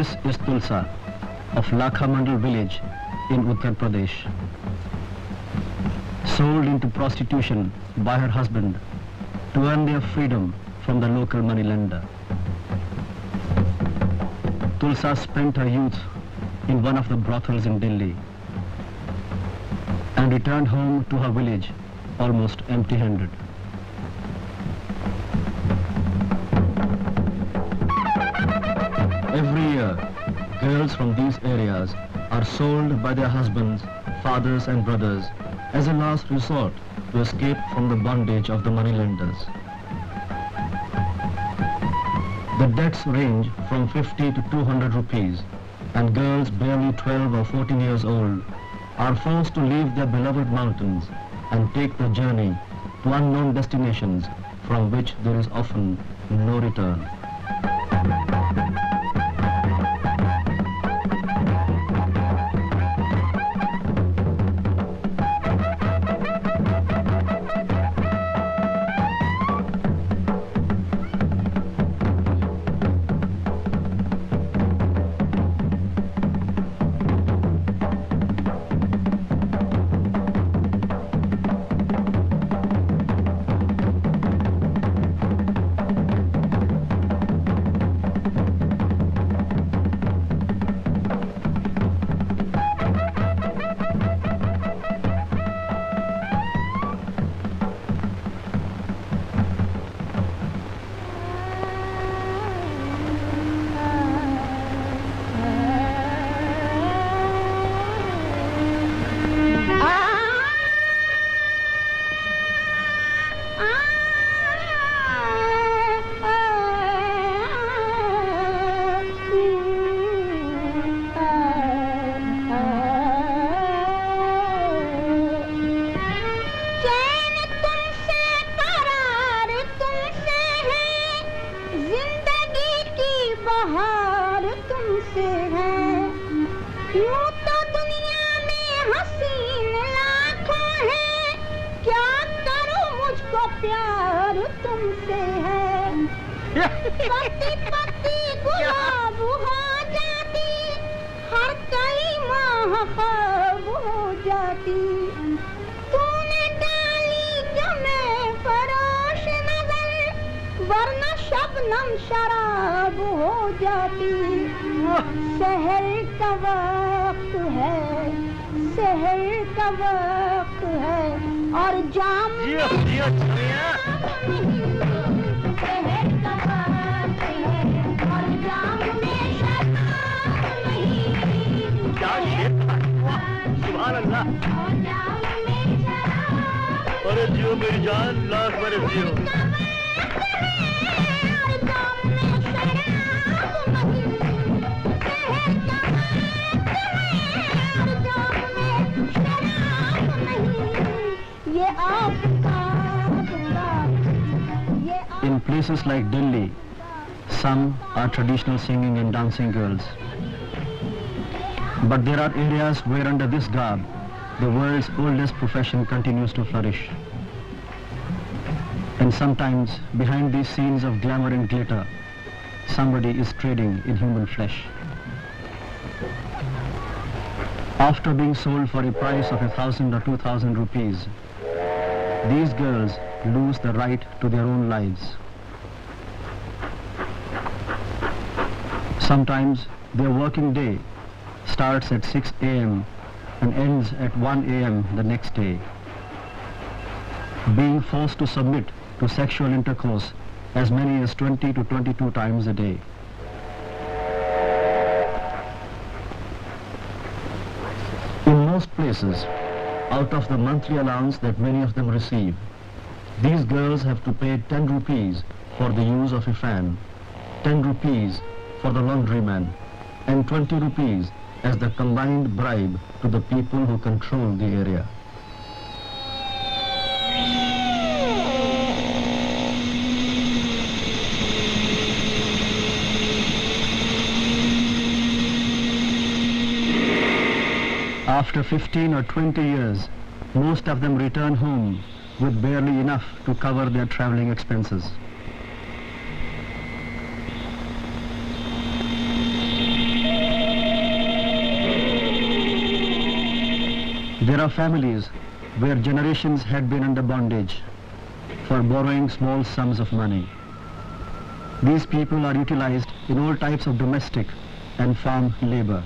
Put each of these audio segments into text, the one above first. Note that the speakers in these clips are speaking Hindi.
This is Tulsa of Lakha Mandal village in Uttar Pradesh. Sold into prostitution by her husband to earn their freedom from the local moneylender. Tulsa spent her youth in one of the brothels in Delhi and returned home to her village almost empty-handed. Every year, girls from these areas are sold by their husbands, fathers and brothers as a last resort to escape from the bondage of the moneylenders. The debts range from 50 to 200 rupees, and girls barely 12 or 14 years old are forced to leave their beloved mountains and take the journey to unknown destinations from which there is often no return. प्यार तुमसे है पति पति गुलाब हो जाती हर कई माह ख्वाब हो जाती तूने डाली जमे फरोश नजर वरना शबनम शराब हो जाती शहर का वक्त है शहर का वक्त है और जाम शहर का वक्त है और जाम में शराब नहीं क्या शेर था सुभान अल्लाह और जाम में शराब अरे जियो मेरी जान लाख बरस जियो In places like Delhi, some are traditional singing and dancing girls. But there are areas where under this garb, the world's oldest profession continues to flourish. And sometimes, behind these scenes of glamour and glitter, somebody is trading in human flesh. After being sold for a price of 1,000 or 2,000 rupees, these girls lose the right to their own lives. Sometimes their working day starts at 6 a.m. and ends at 1 a.m. the next day, being forced to submit to sexual intercourse as many as 20 to 22 times a day. In most places, out of the monthly allowance that many of them receive, these girls have to pay 10 rupees for the use of a fan, 10 rupees for the laundryman, and 20 rupees as the combined bribe to the people who control the area. After 15 or 20 years, most of them return home with barely enough to cover their traveling expenses. are families where generations had been under bondage for borrowing small sums of money. These people are utilized in all types of domestic and farm labor.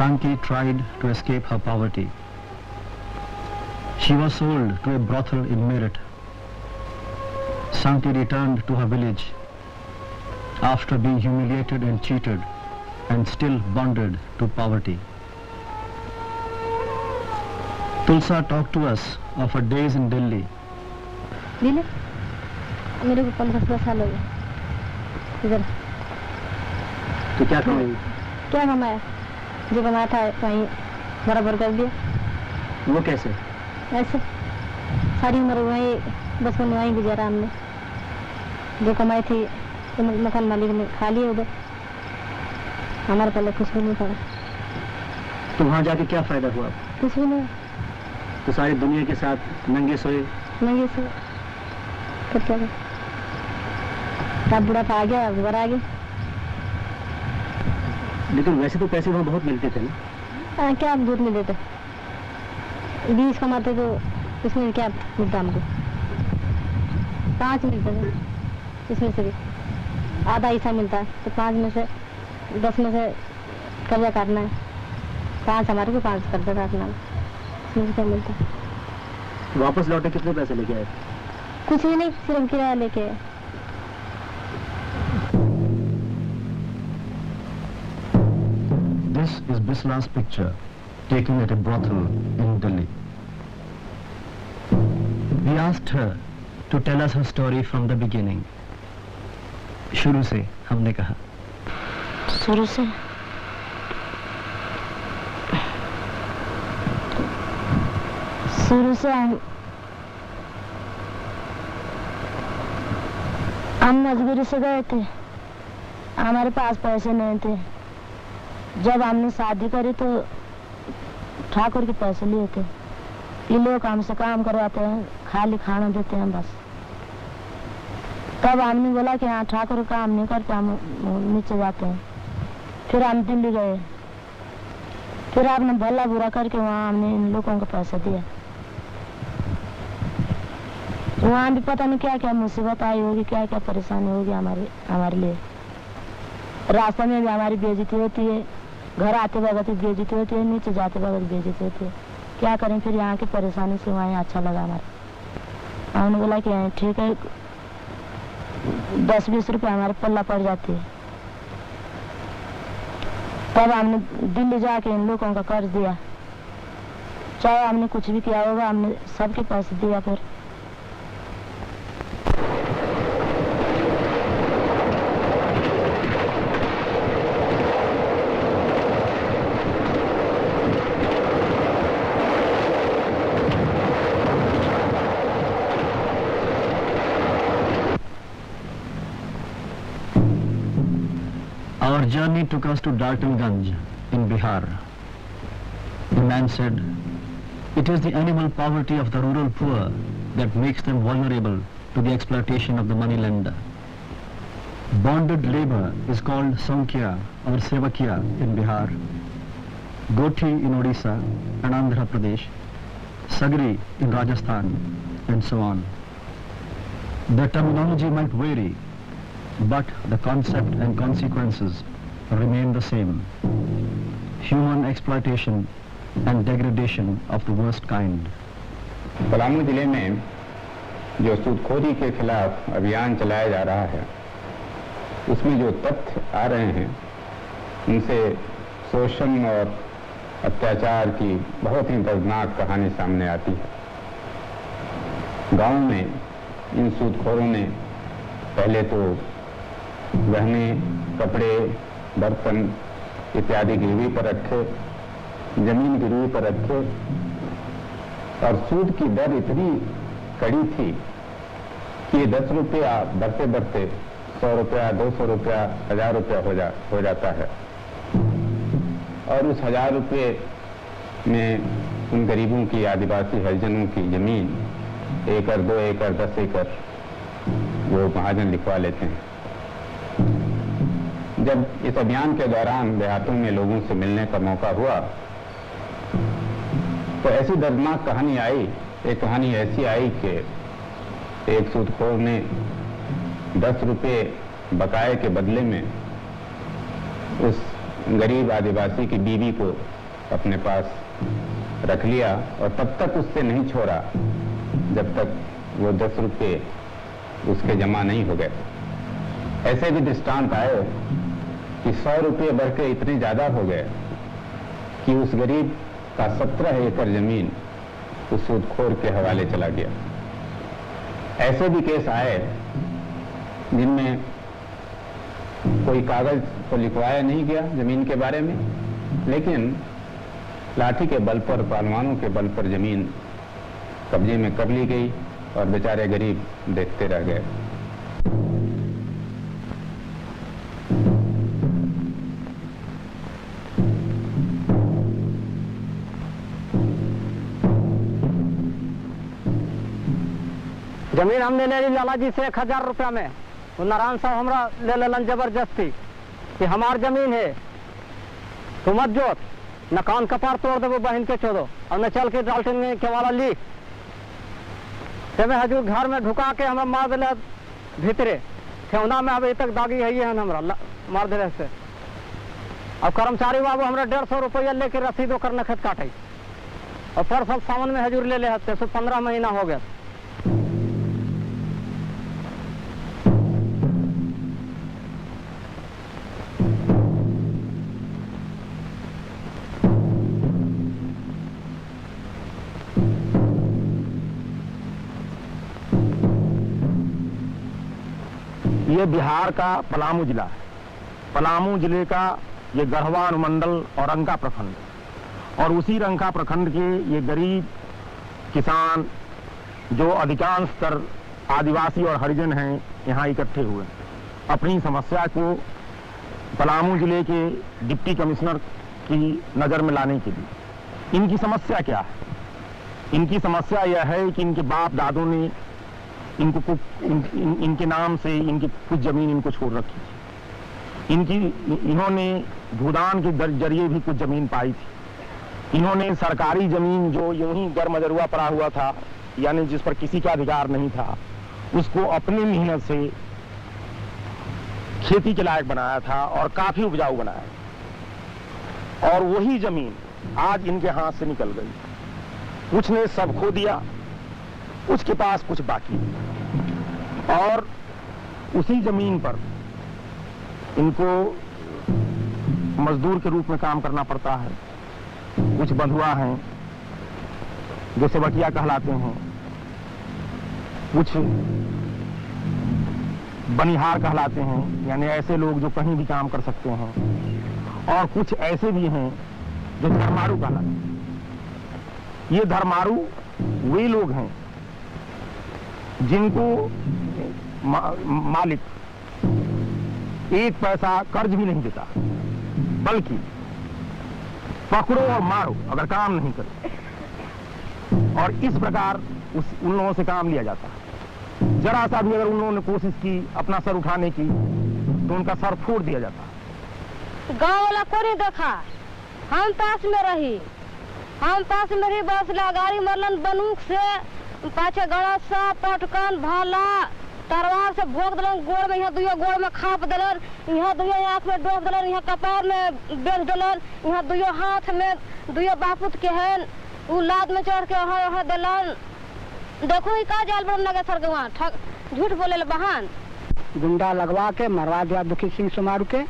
Sanki tried to escape her poverty. She was sold to a brothel in Meerut. Sanki returned to her village after being humiliated and cheated and still bonded to poverty. Tulsa talked to us of her days in Delhi. Delhi मेरे को 15-16 साल हो गए इधर। तो क्या करेंगे? क्या कमाया? जो कमाया था वहीं बराबर कर दिया। वो कैसे? ऐसे सारी उम्र वहीं बचपन वहीं गुजारा हमने। जो कमाई थी तो मकान मालिक ने खा लिया उधर। हमारे पहले कुछ भी नहीं था। तो वहाँ जाके क्या फायदा हुआ? कुछ भी नहीं। तो सारी दुनिया के साथ नंगे सोए? नंगे सोए। फिर क्या? तब बुढ़ापा आ गया, घर आ गया। लेकिन वैसे तो पैसे वहाँ बहुत मिलते थे ना? क्या दूध में देते 20 कमाते तो इसमें क्या मिलता हमको? 5 मिलते थे इसमें से भी आधा हिस्सा मिलता है। तो 5 में से 10 में से कर्जा काटना है। 5 हमारे को 5 कर्जा काटना है। इसमें से क्या मिलता है? वापस लौटे कितने पैसे लेके आए? कुछ भी नहीं, सिर्फ किराया लेके आए। This is Bisla's picture taken at a brothel in Delhi. We asked her to tell us her story from the beginning. शुरू से हमने कहा। शुरू से हम मजबूरी से गए थे। हमारे पास पैसे नहीं थे। जब हमने शादी करी तो ठाकुर के पैसे लिए थे। ये लोग हमसे काम करवाते हैं, खाली खाना देते हैं बस। तब हमने बोला कि हाँ ठाकुर काम नहीं करते, हम नीचे जाते हैं। फिर हम दिल्ली गए। फिर आपने भला बुरा करके वहाँ हमने इन लोगों को पैसा दिया। वहाँ भी पता नहीं क्या क्या मुसीबत आई होगी, क्या क्या परेशानी होगी हमारे लिए। रास्ते में भी हमारी बेइज्जती होती है, घर आते वक्त बेइज्जती होती है, नीचे जाते वक्त बेइज्जती होती है। क्या करें? फिर यहाँ की परेशानी से वहाँ अच्छा लगा हमारे। हमने बोला कि ठीक है 10-20 रुपये हमारे पल्ला पड़ जाती है। तब हमने दिल्ली जाके इन लोगों का कर्ज दिया। चाहे हमने कुछ भी किया होगा, हमने सबके पैसे दिया। फिर Our journey took us to Daltonganj in Bihar. The man said, "It is the animal poverty of the rural poor that makes them vulnerable to the exploitation of the moneylender. Bonded labor is called Sankya or Sevakiya in Bihar, Gothi in Odisha and Andhra Pradesh, Sagri in Rajasthan, and so on. The terminology might vary, but the concept and consequences remain the same. Human exploitation and degradation of the worst kind." Palamu जिले में जो सूदखोरी के खिलाफ अभियान चलाया जा रहा है, उसमें जो तथ्य आ रहे हैं उनसे शोषण और अत्याचार की बहुत ही दर्दनाक कहानी सामने आती है। गांव में इन सूदखोरों ने पहले तो गहने, कपड़े, बर्तन इत्यादि गिरवी पर रखे, जमीन गिरवी पर रखे और सूद की दर इतनी कड़ी थी कि ये 10 रुपया बढ़ते बढ़ते 100 रुपया, 200 रुपया, 1000 रुपया हो जाता है। और उस 1000 रुपये में उन गरीबों की, आदिवासी हरिजनों की जमीन 1 एकड़, 2 एकड़, 10 एकड़ वो महाजन लिखवा लेते हैं। जब इस अभियान के दौरान देहातों में लोगों से मिलने का मौका हुआ तो ऐसी दर्दनाक कहानी आई। एक कहानी ऐसी आई कि एक सूदखोर ने 10 रुपये बकाये के बदले में उस गरीब आदिवासी की बीवी को अपने पास रख लिया और तब तक उससे नहीं छोड़ा जब तक वो 10 रुपये उसके जमा नहीं हो गए। ऐसे भी दृष्टांत आए कि 100 रुपये बढ़ के इतने ज्यादा हो गए कि उस गरीब का 17 एकड़ जमीन उस सूदखोर के हवाले चला गया। ऐसे भी केस आए जिनमें कोई कागज तो लिखवाया नहीं गया जमीन के बारे में, लेकिन लाठी के बल पर, पहलवानों के बल पर जमीन कब्जे में कर ली गई और बेचारे गरीब देखते रह गए। जमीन हमने ले ली लाला जी से 1000 रुपया में। वो नारायण साहब हमरा ले लेलन जबरदस्ती कि हमार जमीन है, तो मत जोत, न कान कपार तोड़ देवो बहन के चोदो, और न चल के डाल्टन में केवाला लिख हजूर घर में ढुका के हमरा मार दिले भीतरे ठेवना में। अभी तक दागी है हमरा मार दिले से। अब कर्मचारी बाबू हमरा 150 रुपया लेके रसीद होकर नखत काटे और पर साल सावन में हजूर ले हते 15 महीना हो गया। ये बिहार का पलामू जिला है। पलामू जिले का ये गढ़वा अनुमंडल और रंका प्रखंड, और उसी रंका प्रखंड के ये गरीब किसान जो अधिकांश तर आदिवासी और हरिजन हैं यहाँ इकट्ठे हुए अपनी समस्या को पलामू जिले के डिप्टी कमिश्नर की नज़र में लाने के लिए। इनकी समस्या क्या है? इनकी समस्या यह है कि इनके बाप दादों ने इनको इनके नाम से इनकी कुछ जमीन इनको छोड़ रखी थी। इन्होंने भूदान के जरिए भी कुछ जमीन पाई थी। इन्होंने सरकारी जमीन जो यूं ही गरमजरुआ पड़ा हुआ था, यानी जिस पर किसी का अधिकार नहीं था, उसको अपनी मेहनत से खेती के लायक बनाया था और काफी उपजाऊ बनाया। और वही जमीन आज इनके हाथ से निकल गई। कुछ ने सब खो दिया, कुछ के पास कुछ बाकी, और उसी जमीन पर इनको मजदूर के रूप में काम करना पड़ता है। कुछ बंधुआ हैं जो सेवकिया कहलाते हैं, कुछ बनिहार कहलाते हैं, यानी ऐसे लोग जो कहीं भी काम कर सकते हैं, और कुछ ऐसे भी हैं जो धर्मारू कहलाते हैं। ये धर्मारू वे लोग हैं जिनको मालिक 1 पैसा कर्ज भी नहीं देता, बल्कि पकड़ो और मारो अगर काम नहीं करे, और इस प्रकार उन लोगों से काम लिया जाता है। जरा सा भी अगर उन लोगों ने कोशिश की अपना सर उठाने की तो उनका सर फोड़ दिया जाता। गाँव वाला को नहीं देखा, हम पास में रही, बस गाड़ी मरलन बंदूक से पाछे गणसा पटकन भाला तरवार से भोग दिलन गोड़ में, यहाँ 2 गोड़ में खाप दिलन, यहाँ 2 आँख में डोब दिलन, यहाँ कपार में बेच दिलन, यहाँ 2 हाथ में 2 बापूत के हैं उ लाद में चढ़ के वहाँ दिलन। देखो ही का जाल बन लगे सर के वहाँ झूठ बोले बहन गुंडा लगवा के मरवा दिया दुखी सिंह सुमारू के।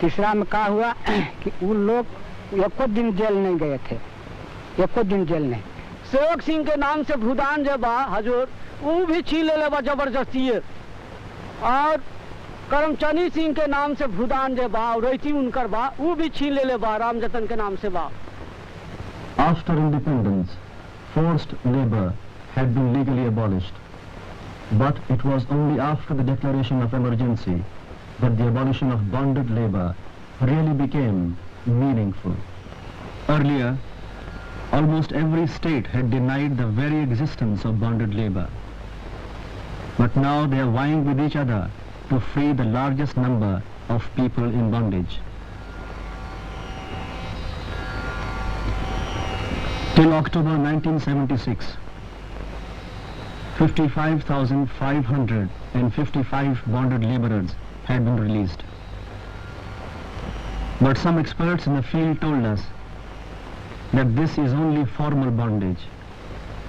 तीसरा में क्या हुआ कि उन लोग एको दिन जेल नहीं गए थे, एको दिन जेल नहीं। सेवक सिंह के नाम से भूदान जो बा हजूर वो भी छीन ले बा जबरदस्ती, और करमचंद सिंह के नाम से भूदान जो बा और रैती उनकर बा वो भी छीन ले बा राम जतन के नाम से बा। After independence, forced labor had been legally abolished. But it was only after the declaration of emergency that the abolition of bonded labor really became meaningful. Earlier, almost every state had denied the very existence of bonded labor. But now they are vying with each other to free the largest number of people in bondage. Till October 1976, 55,555 bonded laborers had been released. But some experts in the field told us that this is only formal bondage,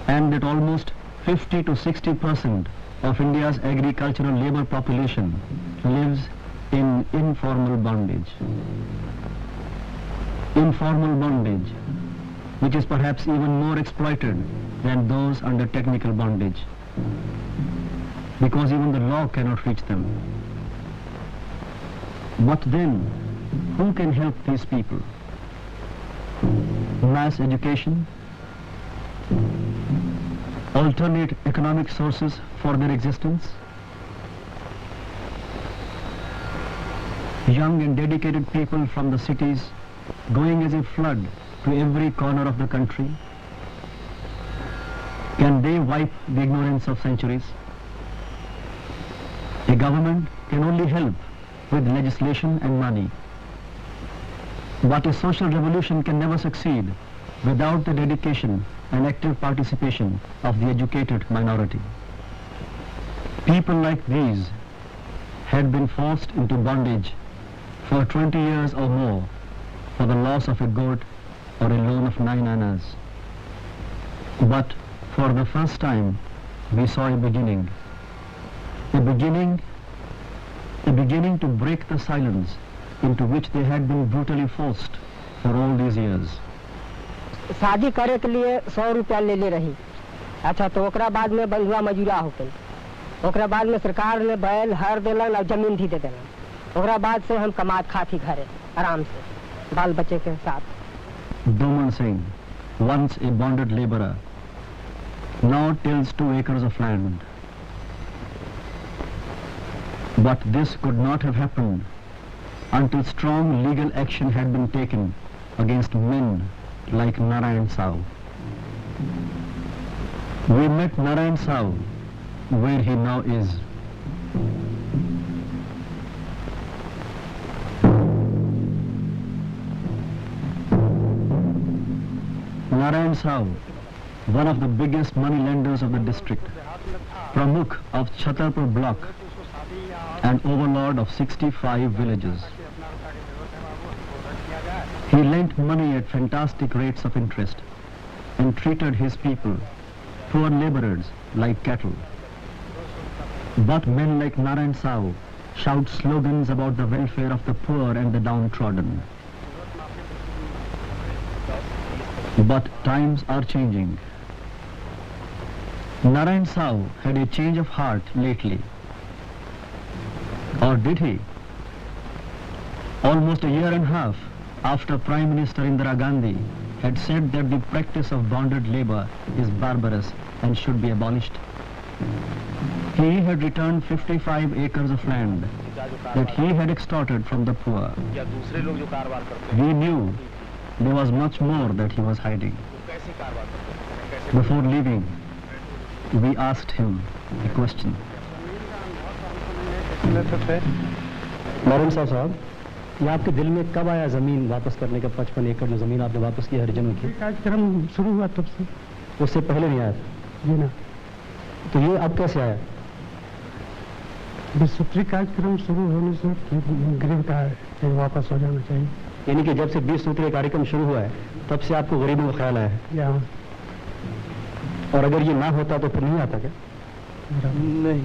and that almost 50 to 60% of India's agricultural labor population lives in informal bondage. Informal bondage, which is perhaps even more exploited than those under technical bondage, because even the law cannot reach them. But then, who can help these people? Mass education, alternate economic sources for their existence, young and dedicated people from the cities going as a flood to every corner of the country. Can they wipe the ignorance of centuries? A government can only help with legislation and money. But a social revolution can never succeed without the dedication and active participation of the educated minority. People like these had been forced into bondage for 20 years or more for the loss of a goat or a loan of 9 annas. But for the first time, we saw a beginning to break the silence into which they had been brutally forced for all these years. शादी करे के लिए 100 रुपया ले ले रही। अच्छा तो ओकरा बाद में बंधुआ मजूरा हो गई, ओकरा बाद में सरकार ने बैल हर दिलन और जमीन भी दे दिलन। ओकरा बाद से हम कमात खाती घरे आराम से बाल बच्चे के साथ। Doman Singh, once a bonded laborer, now tills 2 acres of land. But this could not have happened until strong legal action had been taken against men like Narayan Sao. We met Narayan Sao where he now is. Narayan Sao, one of the biggest money lenders of the district, Pramukh of Chhatarpur block, and overlord of 65 villages. He lent money at fantastic rates of interest and treated his people, poor laborers, like cattle. But men like Narayan Sao shout slogans about the welfare of the poor and the downtrodden. But times are changing. Narayan Sao had a change of heart lately. Or did he? Almost a year and a half after Prime Minister Indira Gandhi had said that the practice of bonded labor is barbarous and should be abolished, he had returned 55 acres of land that he had extorted from the poor. We knew there was much more that he was hiding. Before leaving, we asked him a question. Narayan साहब, ये आपके दिल में कब आया जमीन वापस करने का? 55 एकड़ जो जमीन आपने वापस की हरिजनों की, कार्यक्रम शुरू हुआ तब से। उससे पहले नहीं आया? जी ना। तो ये अब कैसे आया? विश्वत्री कार्यक्रम शुरू होने से गरीब का वापस हो जाना चाहिए। यानी कि जब से 20 सूत्रीय कार्यक्रम शुरू हुआ है तब से आपको गरीबों का ख्याल आया है? और अगर ये ना होता तो फिर नहीं आता क्या? नहीं।